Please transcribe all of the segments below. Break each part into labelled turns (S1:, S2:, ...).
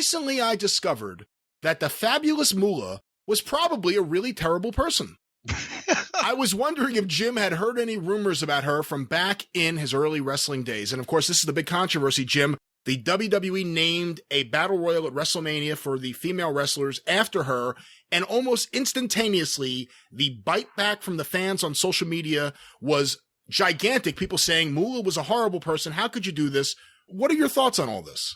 S1: recently I discovered that the fabulous Moolah was probably a really terrible person. I was wondering if Jim had heard any rumors about her from back in his early wrestling days. And of course, this is the big controversy, Jim. The WWE named a battle royal at WrestleMania for the female wrestlers after her, and almost instantaneously, the bite back from the fans on social media was gigantic. People saying Moolah was a horrible person. How could you do this? What are your thoughts on all this?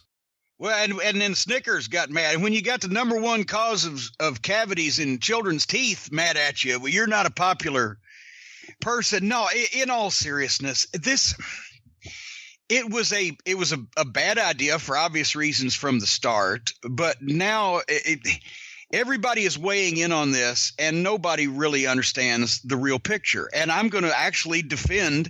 S2: Well, and then Snickers got mad. And when you got the number one cause of cavities in children's teeth mad at you, well, you're not a popular person. No, in all seriousness, it was a bad idea for obvious reasons from the start. But now everybody is weighing in on this, and nobody really understands the real picture. And I'm going to actually defend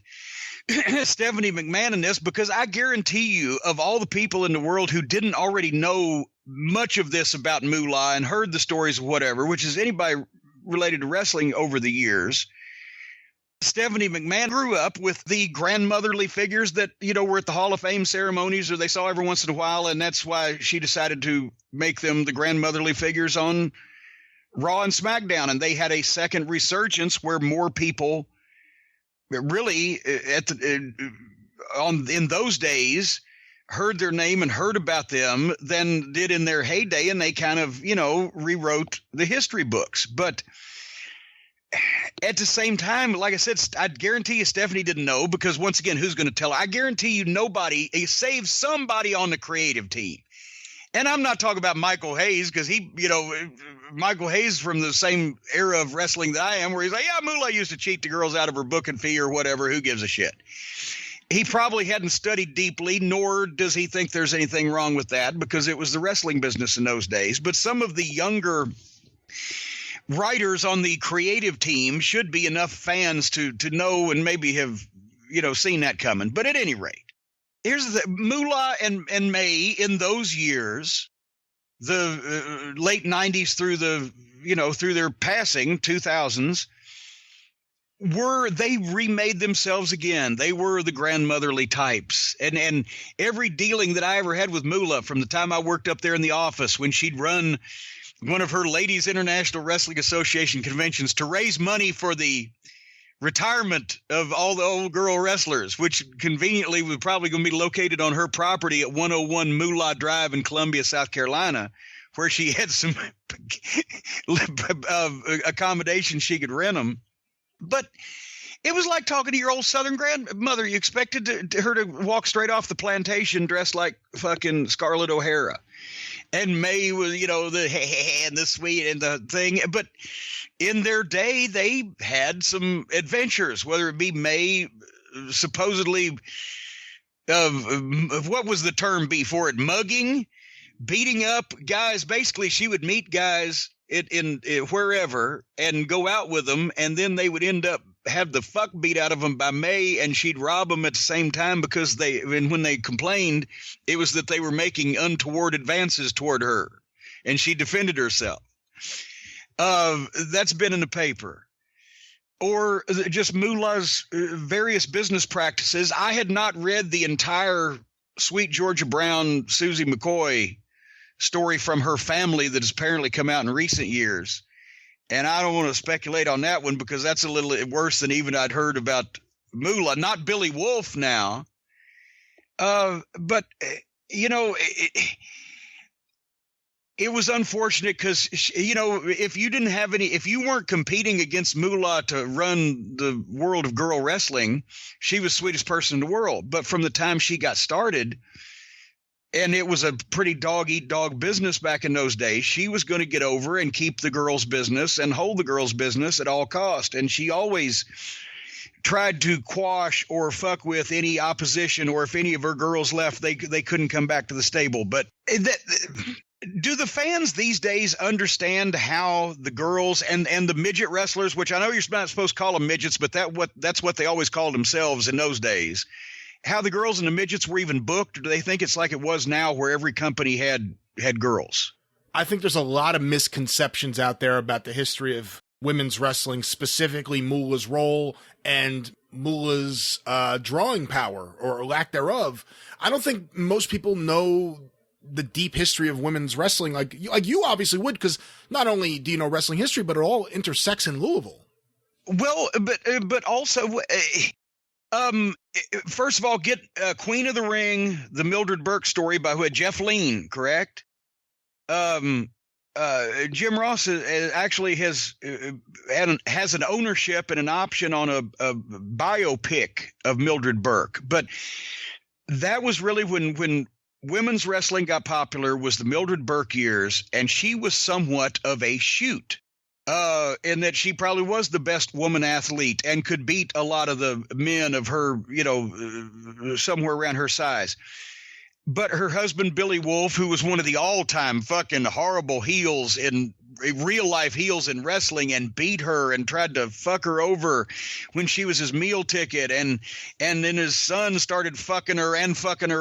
S2: Stephanie McMahon in this, because I guarantee you, of all the people in the world who didn't already know much of this about Moolah and heard the stories of whatever, which is anybody related to wrestling over the years, Stephanie McMahon grew up with the grandmotherly figures that, were at the Hall of Fame ceremonies, or they saw every once in a while, and that's why she decided to make them the grandmotherly figures on Raw and SmackDown. And they had a second resurgence where more people really in those days heard their name and heard about them than did in their heyday, and they kind of rewrote the history books. But at the same time, like I said, I guarantee you Stephanie didn't know, because once again, who's going to tell her? I guarantee you nobody, save somebody on the creative team. And I'm not talking about Michael Hayes, because Michael Hayes from the same era of wrestling that I am, where he's like, yeah, Moolah used to cheat the girls out of her booking fee or whatever. Who gives a shit? He probably hadn't studied deeply, nor does he think there's anything wrong with that, because it was the wrestling business in those days. But some of the younger writers on the creative team should be enough fans to know and maybe have, seen that coming. But at any rate, here's the Moolah and May in those years, the late 90s through through their passing 2000s, they remade themselves again. They were the grandmotherly types. And every dealing that I ever had with Moolah, from the time I worked up there in the office when she'd run one of her Ladies International Wrestling Association conventions to raise money for the retirement of all the old girl wrestlers, which conveniently was probably going to be located on her property at 101 Moolah Drive in Columbia, South Carolina, where she had some accommodations she could rent them. But it was like talking to your old Southern grandmother. You expected her to walk straight off the plantation dressed like fucking Scarlett O'Hara. And May was, the sweet and the thing. But in their day, they had some adventures, whether it be May supposedly what was the term before it? Mugging, beating up guys. Basically, she would meet guys in wherever and go out with them, and then they would end up have the fuck beat out of them by May, and she'd rob them at the same time, because when they complained, it was that they were making untoward advances toward her, and she defended herself. That's been in the paper. Or just Moolah's various business practices. I had not read the entire Sweet Georgia Brown, Susie McCoy story from her family that has apparently come out in recent years. And I don't want to speculate on that one, because that's a little worse than even I'd heard about Moolah. Not Billy Wolf now. But, it was unfortunate, because, if you weren't competing against Moolah to run the world of girl wrestling, she was the sweetest person in the world. But from the time she got started, and it was a pretty dog-eat-dog business back in those days, she was going to get over and keep the girls' business and hold the girls' business at all cost. And she always tried to quash or fuck with any opposition, or if any of her girls left, they couldn't come back to the stable. But do the fans these days understand how the girls and the midget wrestlers, which I know you're not supposed to call them midgets, but that's what they always called themselves in those days, how the girls and the midgets were even booked? Or do they think it's like it was now, where every company had girls?
S1: I think there's a lot of misconceptions out there about the history of women's wrestling, specifically Moolah's role and Moolah's drawing power, or lack thereof. I don't think most people know the deep history of women's wrestling like you obviously would, because not only do you know wrestling history, but it all intersects in Louisville.
S2: Well, but also, first of all, get Queen of the Ring, the Mildred Burke story by Jeff Lean, correct? Jim Ross actually has an ownership and an option on a biopic of Mildred Burke, but that was really when women's wrestling got popular, was the Mildred Burke years, and she was somewhat of a shoot. In that she probably was the best woman athlete and could beat a lot of the men of her, somewhere around her size. But her husband, Billy Wolf, who was one of the all-time fucking horrible heels in real life heels in wrestling, and beat her and tried to fuck her over when she was his meal ticket. And then his son started fucking her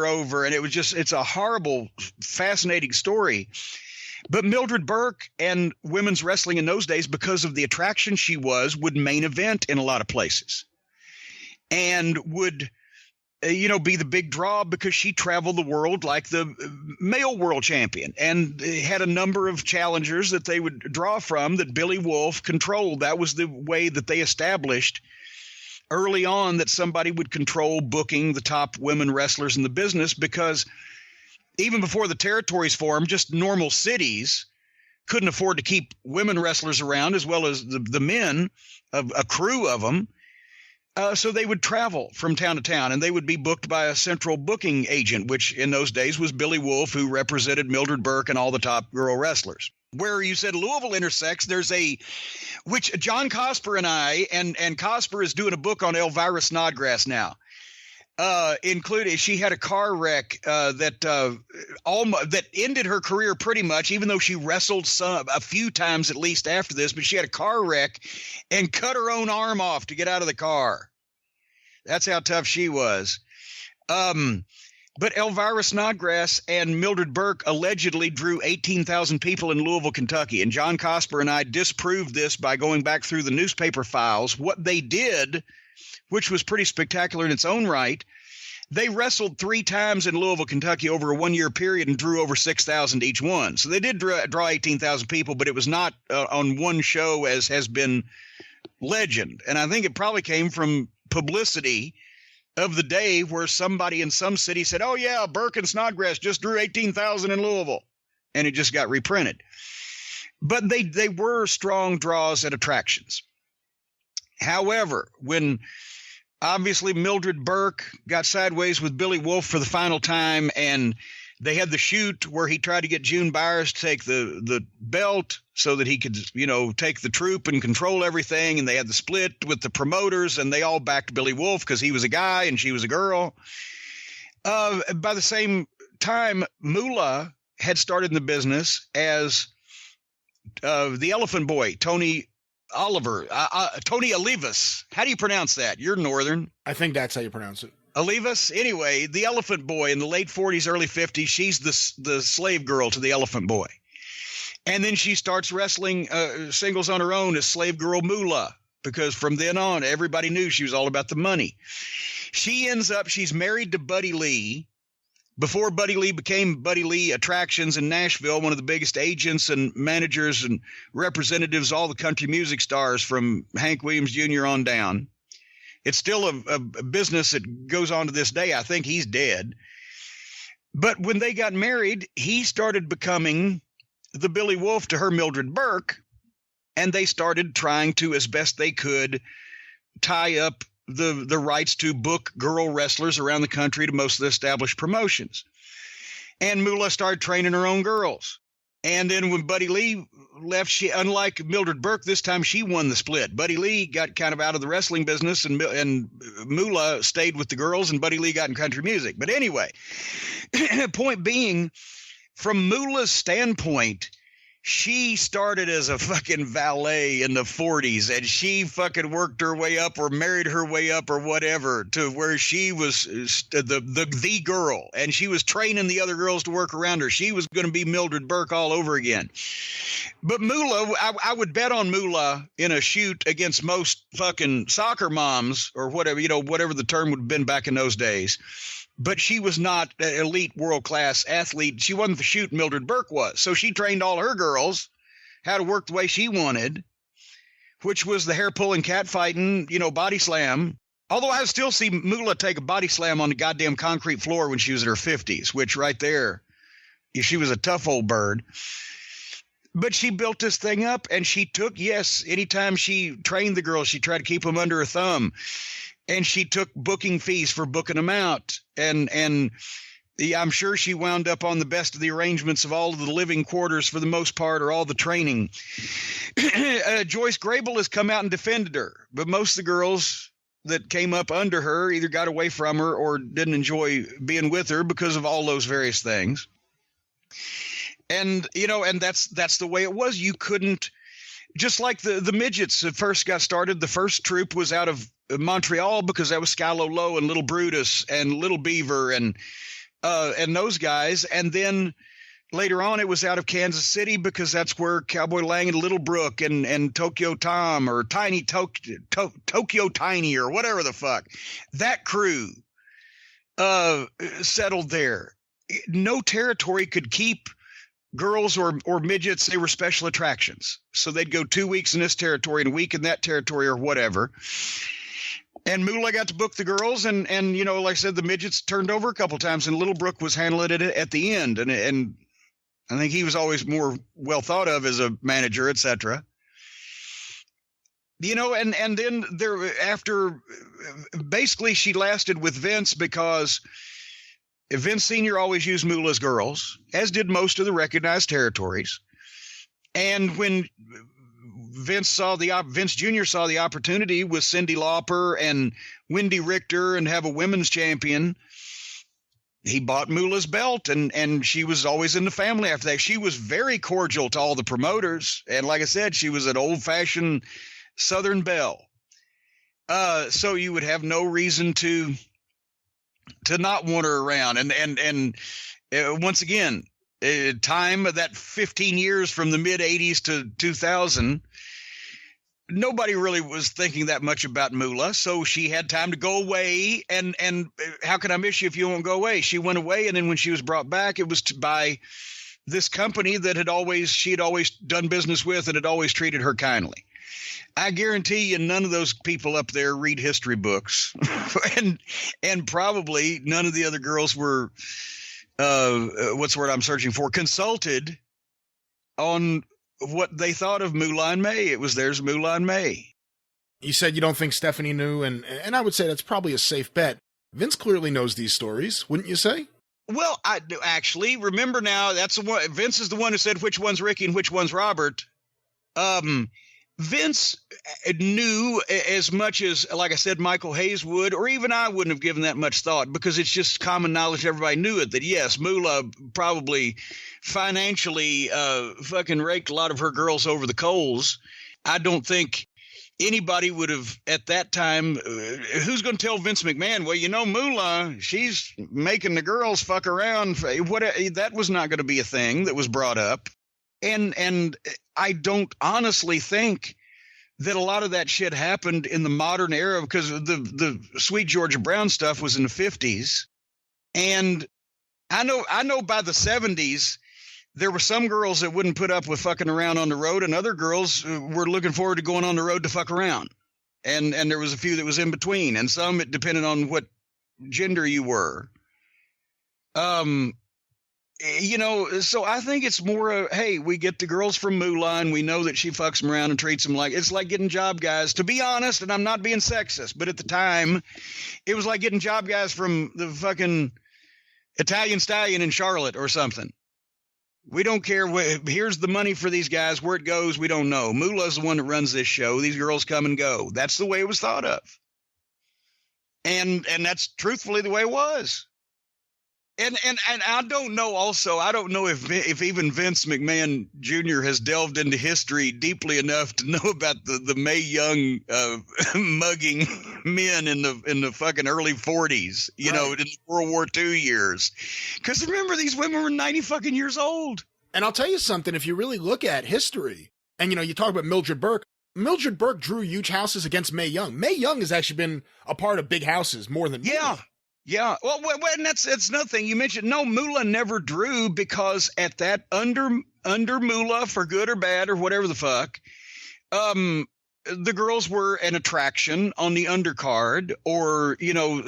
S2: over. And it's a horrible, fascinating story. But Mildred Burke and women's wrestling in those days, because of the attraction she was, would main event in a lot of places and would, be the big draw because she traveled the world like the male world champion and had a number of challengers that they would draw from that Billy Wolf controlled. That was the way that they established early on that somebody would control booking the top women wrestlers in the business, because even before the territories formed, just normal cities couldn't afford to keep women wrestlers around as well as the men, of a crew of them. So they would travel from town to town, and they would be booked by a central booking agent, which in those days was Billy Wolf, who represented Mildred Burke and all the top girl wrestlers. Where you said Louisville intersects, which John Cosper and I, and Cosper is doing a book on Elvira Snodgrass now. Including she had a car wreck that ended her career pretty much, even though she wrestled a few times at least after this. But she had a car wreck and cut her own arm off to get out of the car. That's how tough she was. But Elvira Snodgrass and Mildred Burke allegedly drew 18,000 people in Louisville, Kentucky. And John Cosper and I disproved this by going back through the newspaper files. What they did, which was pretty spectacular in its own right, they wrestled 3 times in Louisville, Kentucky over a 1-year period and drew over 6,000 each one. So they did draw 18,000 people, but it was not on one show as has been legend. And I think it probably came from publicity of the day where somebody in some city said, oh, yeah, Burke and Snodgrass just drew 18,000 in Louisville. And it just got reprinted. But they were strong draws at attractions. However, when obviously Mildred Burke got sideways with Billy Wolf for the final time, and they had the shoot where he tried to get June Byers to take the belt so that he could, take the troop and control everything. And they had the split with the promoters, and they all backed Billy Wolf because he was a guy and she was a girl. By the same time, Moolah had started in the business as the Elephant Boy, Tony Olivas. How do you pronounce that? You're Northern.
S1: I think that's how you pronounce it.
S2: Olivas. Anyway, the Elephant Boy in the late 40s, early 50s. She's the slave girl to the Elephant Boy. And then she starts wrestling singles on her own as slave girl Moolah, because from then on, everybody knew she was all about the money. She's married to Buddy Lee. Before Buddy Lee became Buddy Lee Attractions in Nashville, one of the biggest agents and managers and representatives, all the country music stars from Hank Williams Jr. on down. It's still a business that goes on to this day. I think he's dead. But when they got married, he started becoming the Billy Wolf to her Mildred Burke, and they started trying to, as best they could, tie up the rights to book girl wrestlers around the country to most of the established promotions. And Moolah started training her own girls. And then when Buddy Lee left, she, unlike Mildred Burke, this time she won the split. Buddy Lee got kind of out of the wrestling business, and Moolah stayed with the girls, and Buddy Lee got in country music. But anyway, point being, from Moolah's standpoint, she started as a fucking valet in the 40s, and she fucking worked her way up or married her way up or whatever to where she was the girl, and she was training the other girls to work around her. She was going to be Mildred Burke all over again. But Moolah, I would bet on Moolah in a shoot against most fucking soccer moms or whatever, whatever the term would have been back in those days. But she was not an elite world-class athlete. She wasn't the shoot Mildred Burke was. So she trained all her girls how to work the way she wanted, which was the hair-pulling, cat-fighting, body slam. Although I still see Moolah take a body slam on the goddamn concrete floor when she was in her 50s, which right there, she was a tough old bird. But she built this thing up, and she took, anytime she trained the girls, she tried to keep them under her thumb. And she took booking fees for booking them out. And I'm sure she wound up on the best of the arrangements of all of the living quarters for the most part, or all the training. Joyce Grable has come out and defended her. But most of the girls that came up under her either got away from her or didn't enjoy being with her because of all those various things. And, and that's the way it was. You couldn't, just like the midgets that first got started, the first troop was out of Montreal because that was Skylo Low and Little Brutus and Little Beaver and those guys. And then later on, it was out of Kansas City because that's where Cowboy Lang and Little Brook and Tokyo Tom or Tokyo Tiny or whatever the fuck, that crew settled there. No territory could keep girls or midgets. They were special attractions. So they'd go 2 weeks in this territory and a week in that territory or whatever. And Moolah got to book the girls, and like I said, the midgets turned over a couple times, and Little Brook was handling it at the end. And I think he was always more well thought of as a manager, etc. And then after basically she lasted with Vince because Vince Sr. always used Moolah's girls, as did most of the recognized territories. And when Vince Jr. saw the opportunity with Cyndi Lauper and Wendy Richter and have a women's champion, he bought Moolah's belt, and she was always in the family after that. She was very cordial to all the promoters. And like I said, she was an old-fashioned Southern belle. So you would have no reason to not want her around. And once again, time of that 15 years from the mid 80s to 2000, nobody really was thinking that much about Moolah. So she had time to go away. And how can I miss you if you won't go away? She went away. And then when she was brought back, it was by this company that she had always done business with and had always treated her kindly. I guarantee you none of those people up there read history books, and probably none of the other girls were, what's the word I'm searching for, consulted on what they thought of Moolah and May. It was there's Moolah and May.
S1: You said you don't think Stephanie knew, and I would say that's probably a safe bet. Vince clearly knows these stories, wouldn't you say?
S2: Well, I actually remember now. That's the one. Vince is the one who said which one's Ricky and which one's Robert. Vince knew as much as, like I said, Michael Hayes would, or even I wouldn't have given that much thought, because it's just common knowledge. Everybody knew it, that yes, Moolah probably financially fucking raked a lot of her girls over the coals. I don't think anybody would have at that time. Who's going to tell Vince McMahon, well, Moolah, she's making the girls fuck around. That was not going to be a thing that was brought up. And I don't honestly think that a lot of that shit happened in the modern era, because the Sweet Georgia Brown stuff was in the 50s. And I know by the 70s, there were some girls that wouldn't put up with fucking around on the road, and other girls were looking forward to going on the road to fuck around. And there was a few that was in between, and some it depended on what gender you were. So I think it's more hey, we get the girls from Moolah and we know that she fucks them around and treats them like, it's like getting job guys, to be honest, and I'm not being sexist, but at the time it was like getting job guys from the fucking Italian Stallion in Charlotte or something. We don't care. Here's the money for these guys. Where it goes, we don't know. Moolah's the one that runs this show. These girls come and go. That's the way it was thought of. And that's truthfully the way it was. And I don't know also, I don't know if even Vince McMahon Jr. has delved into history deeply enough to know about the Mae Young mugging men in the fucking early 40s, in the World War II years. Because remember, these women were 90 fucking years old.
S1: And I'll tell you something, if you really look at history, and, you talk about Mildred Burke drew huge houses against Mae Young. Mae Young has actually been a part of big houses more than Moolah.
S2: Yeah. Well, and that's another thing you mentioned. No, Moolah never drew because at that under Moolah, for good or bad or whatever the fuck, the girls were an attraction on the undercard, or,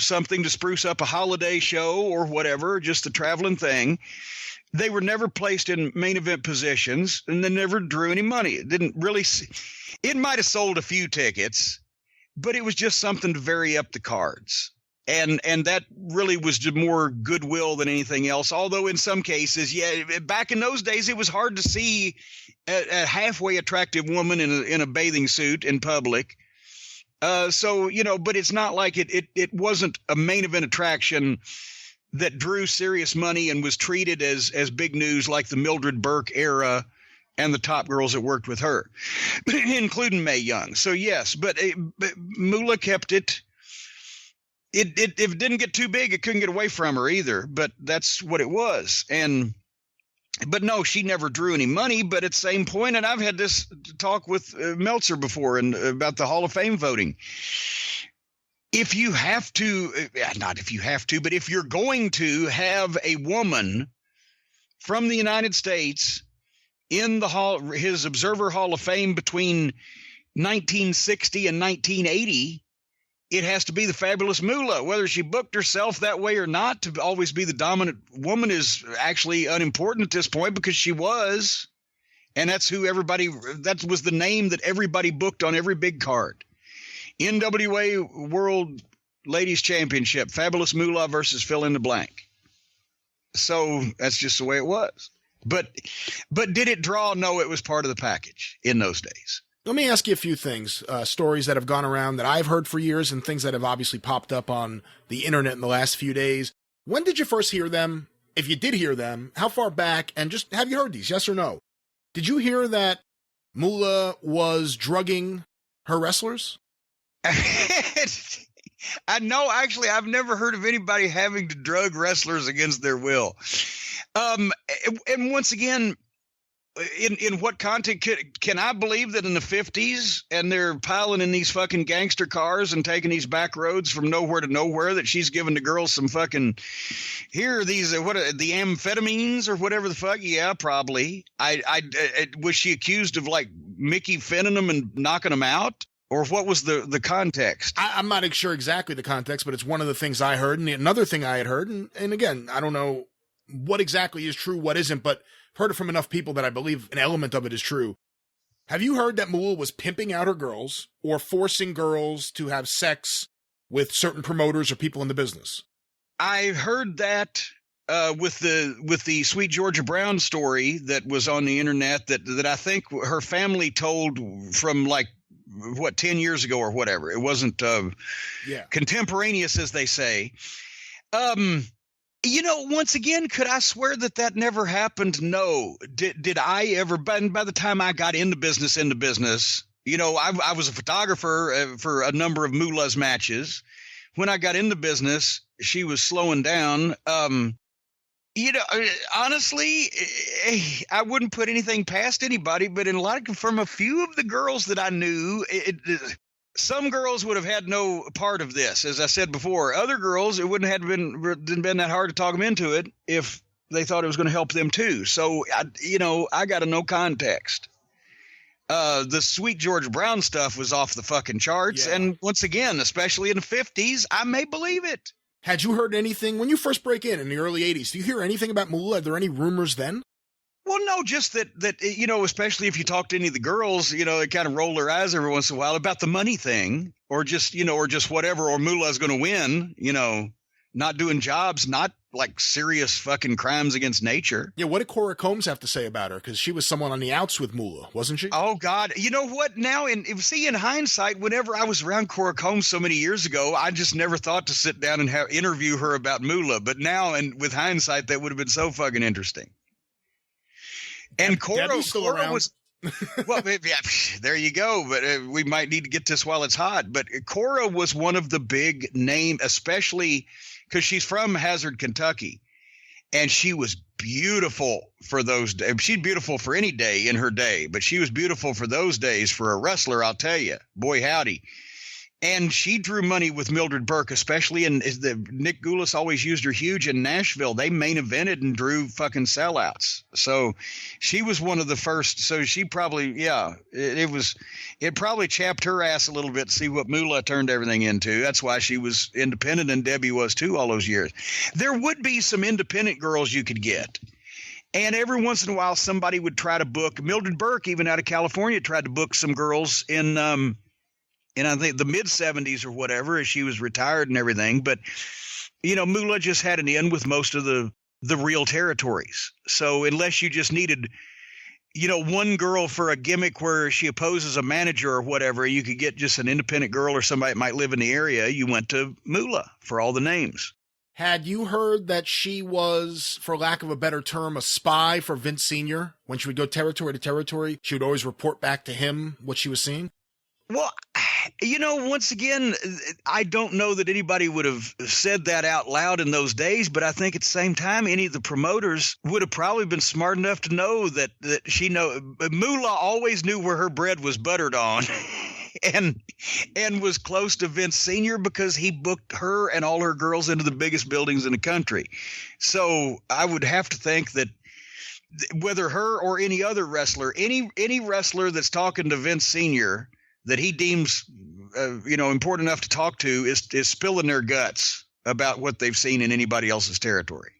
S2: something to spruce up a holiday show or whatever, just a traveling thing. They were never placed in main event positions, and they never drew any money. It didn't really. It might have sold a few tickets, but it was just something to vary up the cards. And that really was just more goodwill than anything else. Although in some cases, back in those days, it was hard to see a halfway attractive woman in a bathing suit in public. But it's not like it wasn't a main event attraction that drew serious money and was treated as big news like the Mildred Burke era and the top girls that worked with her, including Mae Young. So yes, but Moolah kept it. If it didn't get too big, it couldn't get away from her either. But that's what it was. But no, she never drew any money. But at the same point, and I've had this talk with Meltzer before and about the Hall of Fame voting. If you have to, not if you have to, but if you're going to have a woman from the United States in his Observer Hall of Fame between 1960 and 1980, it has to be the fabulous Moolah. Whether she booked herself that way or not, to always be the dominant woman is actually unimportant at this point, because she was, and that was the name that everybody booked on every big card. NWA World Ladies Championship, Fabulous Moolah versus fill in the blank. So that's just the way it was. But did it draw? No, it was part of the package in those days.
S1: Let me ask you a few things, stories that have gone around that I've heard for years and things that have obviously popped up on the internet in the last few days. When did you first hear them? If you did hear them, how far back? And just, have you heard these? Yes or no? Did you hear that Moolah was drugging her wrestlers?
S2: I know, actually, I've never heard of anybody having to drug wrestlers against their will. And once again, in what context can I believe that in the 50s, and they're piling in these fucking gangster cars and taking these back roads from nowhere to nowhere, that she's giving the girls some fucking, here are these, the amphetamines or whatever the fuck? Yeah, probably. Was she accused of like Mickey Finning them and knocking them out? Or what was the context?
S1: I'm not sure exactly the context, but it's one of the things I heard. And another thing I had heard, and again, I don't know what exactly is true, what isn't, but heard it from enough people that I believe an element of it is true. Have you heard that Moolah was pimping out her girls or forcing girls to have sex with certain promoters or people in the business?
S2: I heard that with the Sweet Georgia Brown story that was on the internet that I think her family told from like, 10 years ago or whatever. It wasn't contemporaneous, as they say. Once again, could I swear that never happened? No. Did I ever? By the time I got into business, I was a photographer for a number of Moolah's matches. When I got into business, she was slowing down. Honestly, I wouldn't put anything past anybody, but from a few of the girls that I knew, some girls would have had no part of this. As I said before, other girls, it wouldn't have been that hard to talk them into it if they thought it was going to help them too. So, I got a no context. The Sweet George Brown stuff was off the fucking charts. Yeah. And once again, especially in the 50s, I may believe it.
S1: Had you heard anything when you first break in the early 80s? Do you hear anything about Moolah? Are there any rumors then?
S2: Well, no, just that especially if you talk to any of the girls, they kind of roll their eyes every once in a while about the money thing, or just whatever, or Moolah's going to win, not doing jobs, not like serious fucking crimes against nature.
S1: Yeah, what did Cora Combs have to say about her? Because she was someone on the outs with Moolah, wasn't she?
S2: Oh, God. You know what? Now, in hindsight, whenever I was around Cora Combs so many years ago, I just never thought to sit down and interview her about Moolah. But now, and with hindsight, that would have been so fucking interesting. And Cora was... Well, yeah, there you go. But we might need to get this while it's hot. But Cora was one of the big name, especially because she's from Hazard, Kentucky. And she was beautiful for those days. She's beautiful for any day in her day, but she was beautiful for those days for a wrestler, I'll tell you. Boy, howdy. And she drew money with Mildred Burke, especially in Nick Goulas always used her huge in Nashville. They main evented and drew fucking sellouts. So she was one of the first. So she probably, it probably chapped her ass a little bit to see what Moolah turned everything into. That's why she was independent, and Debbie was too all those years. There would be some independent girls you could get. And every once in a while, somebody would try to book. Mildred Burke, even out of California, tried to book some girls in I think the mid-'70s or whatever, as she was retired and everything. But, Moolah just had an in with most of the real territories. So unless you just needed, one girl for a gimmick where she opposes a manager or whatever, you could get just an independent girl or somebody that might live in the area. You went to Moolah for all the names.
S1: Had you heard that she was, for lack of a better term, a spy for Vince Sr.? When she would go territory to territory, she would always report back to him what she was seeing?
S2: Well, once again, I don't know that anybody would have said that out loud in those days, but I think at the same time, any of the promoters would have probably been smart enough to know that Moolah always knew where her bread was buttered on and was close to Vince Sr. because he booked her and all her girls into the biggest buildings in the country. So I would have to think that whether her or any other wrestler, any wrestler that's talking to Vince Sr., that he deems, important enough to talk to is spilling their guts about what they've seen in anybody else's territory.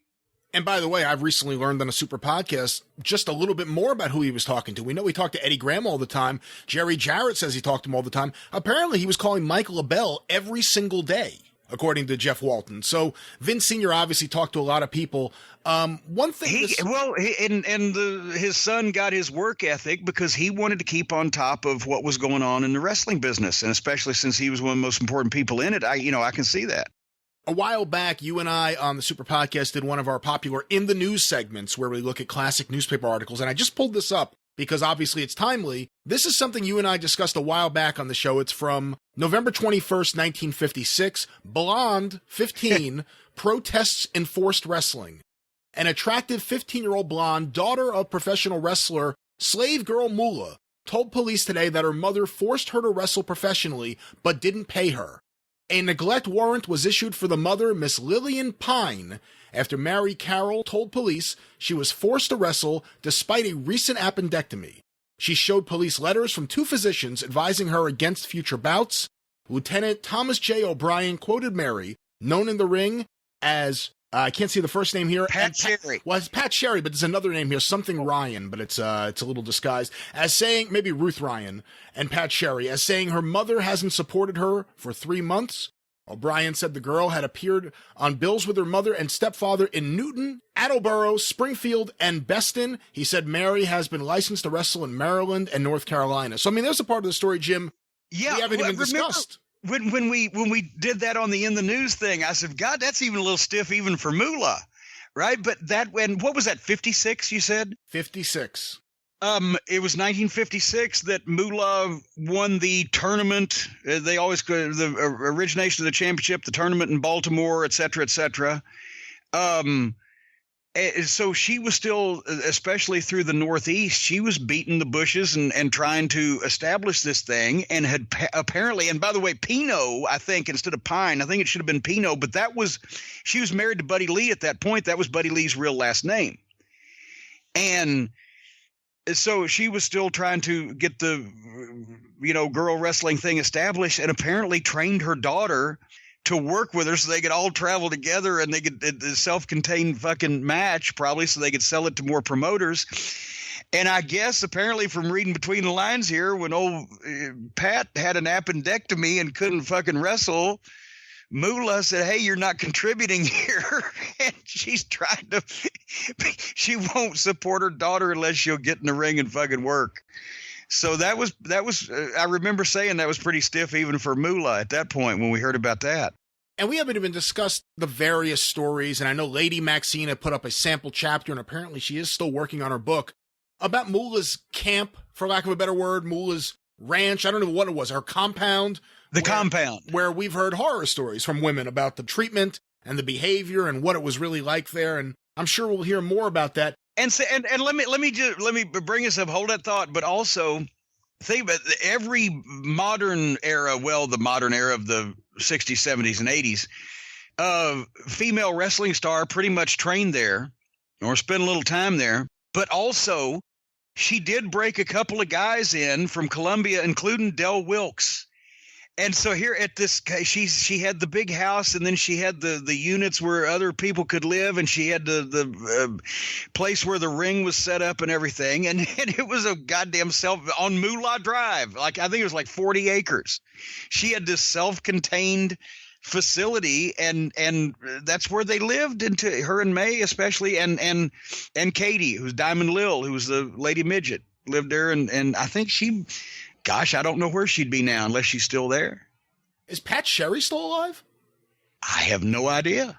S1: And by the way, I've recently learned on a super podcast just a little bit more about who he was talking to. We know he talked to Eddie Graham all the time. Jerry Jarrett says he talked to him all the time. Apparently, he was calling Mike LaBelle every single day, according to Jeff Walton. So Vince Sr. obviously talked to a lot of people. One thing, his son got his work ethic because he wanted to keep on top of what was going on in the wrestling business, and especially since he was one of the most important people in it, I can see that. A while back, you and I on the Super Podcast did one of our popular In the News segments where we look at classic newspaper articles, and I just pulled this up because obviously it's timely. This is something you and I discussed a while back on the show. It's from November 21st, 1956. Blonde, 15, protests enforced wrestling. An attractive 15-year-old blonde, daughter of professional wrestler Slave Girl Moolah, told police today that her mother forced her to wrestle professionally but didn't pay her. A neglect warrant was issued for the mother, Miss Lillian Pine, after Mary Carroll told police she was forced to wrestle despite a recent appendectomy. She showed police letters from two physicians advising her against future bouts. Lieutenant Thomas J. O'Brien quoted Mary, known in the ring as, I can't see the first name here.
S2: Pat Sherry.
S1: Well, it's Pat Sherry, but there's another name here, something Ryan, but it's a little disguised, as saying, maybe Ruth Ryan and Pat Sherry, as saying her mother hasn't supported her for 3 months. O'Brien said the girl had appeared on bills with her mother and stepfather in Newton, Attleboro, Springfield, and Beston. He said Mary has been licensed to wrestle in Maryland and North Carolina. So, I mean, there's a part of the story, Jim, we haven't even discussed.
S2: When we did that on the In the News thing, I said, God, that's even a little stiff even for Moolah, right? But what was that, 56 you said?
S1: 56.
S2: It was 1956 that Moolah won the tournament. They always go the origination of the championship, the tournament in Baltimore, et cetera, et cetera. So she was still, especially through the Northeast, she was beating the bushes and trying to establish this thing, and had apparently, and by the way, Pino, I think, instead of Pine, I think it should have been Pino, but she was married to Buddy Lee at that point. That was Buddy Lee's real last name. And so she was still trying to get the, girl wrestling thing established, and apparently trained her daughter to work with her so they could all travel together and they could a self-contained fucking match probably so they could sell it to more promoters. And I guess apparently from reading between the lines here, when old Pat had an appendectomy and couldn't fucking wrestle, Moolah said, hey, you're not contributing here. And she's trying to – she won't support her daughter unless she'll get in the ring and fucking work. So that was I remember saying that was pretty stiff even for Moolah at that point when we heard about that.
S1: And we haven't even discussed the various stories, and I know Lady Maxine had put up a sample chapter, and apparently she is still working on her book, about Moolah's camp, for lack of a better word, Moolah's ranch, I don't know what it was, her compound.
S2: Compound.
S1: Where we've heard horror stories from women about the treatment and the behavior and what it was really like there. And I'm sure we'll hear more about that.
S2: And let me bring us up. Hold that thought. But also think about every modern era. Well, the modern era of the 60s, 70s, and 80s. Female wrestling star pretty much trained there or spent a little time there. But also, she did break a couple of guys in from Columbia, including Del Wilkes. And so here at this, she had the big house, and then she had the units where other people could live, and she had the place where the ring was set up and everything. And it was a goddamn on Moolah Drive. Like, I think it was like 40 acres. She had this self-contained facility, and that's where they lived, into her and May especially, and Katie, who's Diamond Lil, who was the lady midget, lived there. And I think she... Gosh, I don't know where she'd be now unless she's still there.
S1: Is Pat Sherry still alive?
S2: I have no idea.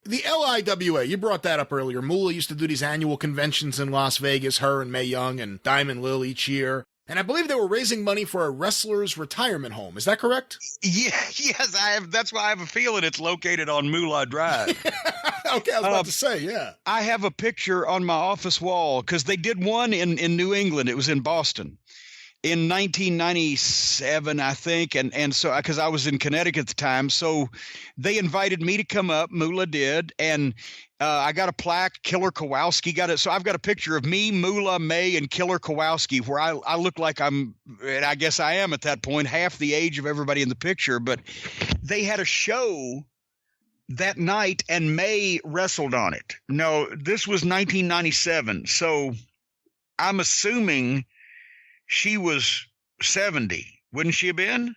S1: The LIWA, you brought that up earlier. Moolah used to do these annual conventions in Las Vegas, her and Mae Young and Diamond Lil each year. And I believe they were raising money for a wrestler's retirement home. Is that correct?
S2: Yeah, yes, I have. That's why I have a feeling it's located on Moolah Drive.
S1: Okay, I was about to say, yeah.
S2: I have a picture on my office wall because they did one in New England. It was in Boston. In 1997, I think, and so because I was in Connecticut at the time, so they invited me to come up. Moolah did, and I got a plaque. Killer Kowalski got it. So I've got a picture of me, Moolah, May, and Killer Kowalski, where I look like I'm, and I guess I am at that point, half the age of everybody in the picture. But they had a show that night, and May wrestled on it. No, this was 1997, so I'm assuming she was 70. Wouldn't she have been?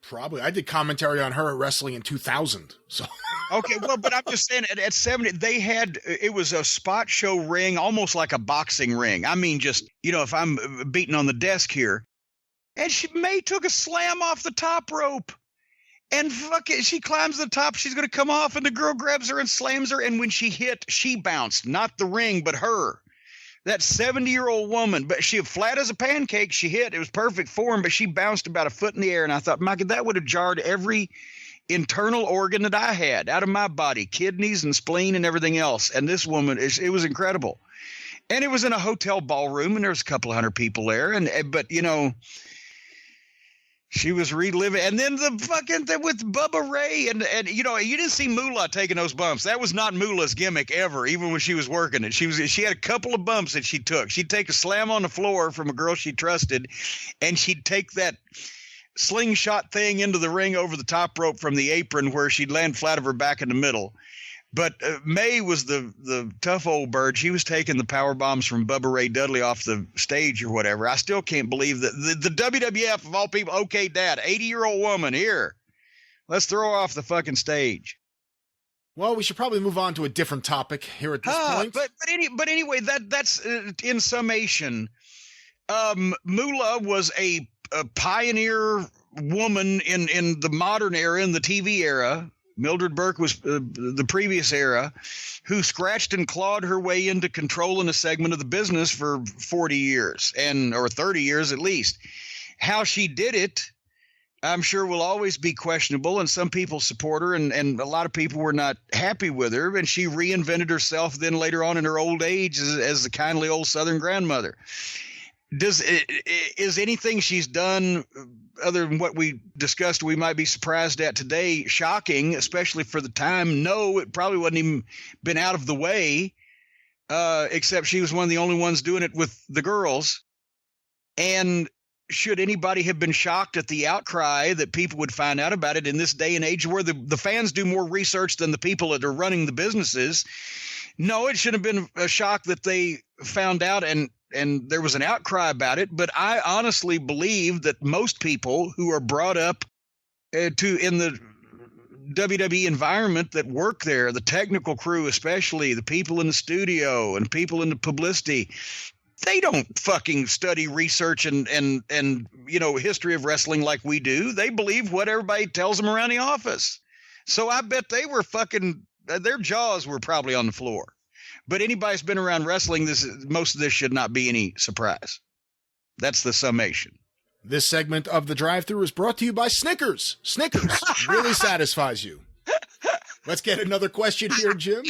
S1: Probably. I did commentary on her at wrestling in 2000. So
S2: okay, well, but I'm just saying at 70, they had, it was a spot show ring, almost like a boxing ring. I mean, just, if I'm beating on the desk here. And May took a slam off the top rope. And fuck it, she climbs the top. She's going to come off, and the girl grabs her and slams her. And when she hit, she bounced. Not the ring, but her. That 70-year-old woman, but she flat as a pancake. She hit. It was perfect form, but she bounced about a foot in the air. And I thought, my God, that would have jarred every internal organ that I had out of my body, kidneys and spleen and everything else. And this woman, it was incredible. And it was in a hotel ballroom, and there was a couple of hundred people there. But she was reliving, and then with Bubba Ray, and you didn't see Moolah taking those bumps. That was not Moolah's gimmick ever, even when she was working it. She had a couple of bumps that she took. She'd take a slam on the floor from a girl she trusted, and she'd take that slingshot thing into the ring over the top rope from the apron, where she'd land flat of her back in the middle. But May was the tough old bird. She was taking the power bombs from Bubba Ray Dudley off the stage or whatever. I still can't believe that the WWF of all people. Okay, Dad, 80-year-old woman here. Let's throw her off the fucking stage.
S1: Well, we should probably move on to a different topic here at this point.
S2: But anyway, that's in summation. Moolah was a pioneer woman in the modern era, in the TV era. Mildred Burke was the previous era, who scratched and clawed her way into controlling a segment of the business for 40 years or 30 years at least. How she did it, I'm sure, will always be questionable, and some people support her, and a lot of people were not happy with her, and she reinvented herself then later on in her old age as the kindly old Southern grandmother. Is anything she's done other than what we discussed we might be surprised at today shocking, especially for the time? No, it probably wouldn't even been out of the way, except she was one of the only ones doing it with the girls. And should anybody have been shocked at the outcry that people would find out about it in this day and age where the fans do more research than the people that are running the businesses? No, it should have been a shock that they found out and there was an outcry about it. But I honestly believe that most people who are brought up in the WWE environment that work there, the technical crew especially, the people in the studio and people in the publicity, they don't fucking study research and history of wrestling like we do. They believe what everybody tells them around the office. So I bet they were their jaws were probably on the floor. But anybody who's been around wrestling, most of this should not be any surprise. That's the summation.
S1: This segment of The Drive-Thru is brought to you by Snickers. Snickers really satisfies you. Let's get another question here, Jim.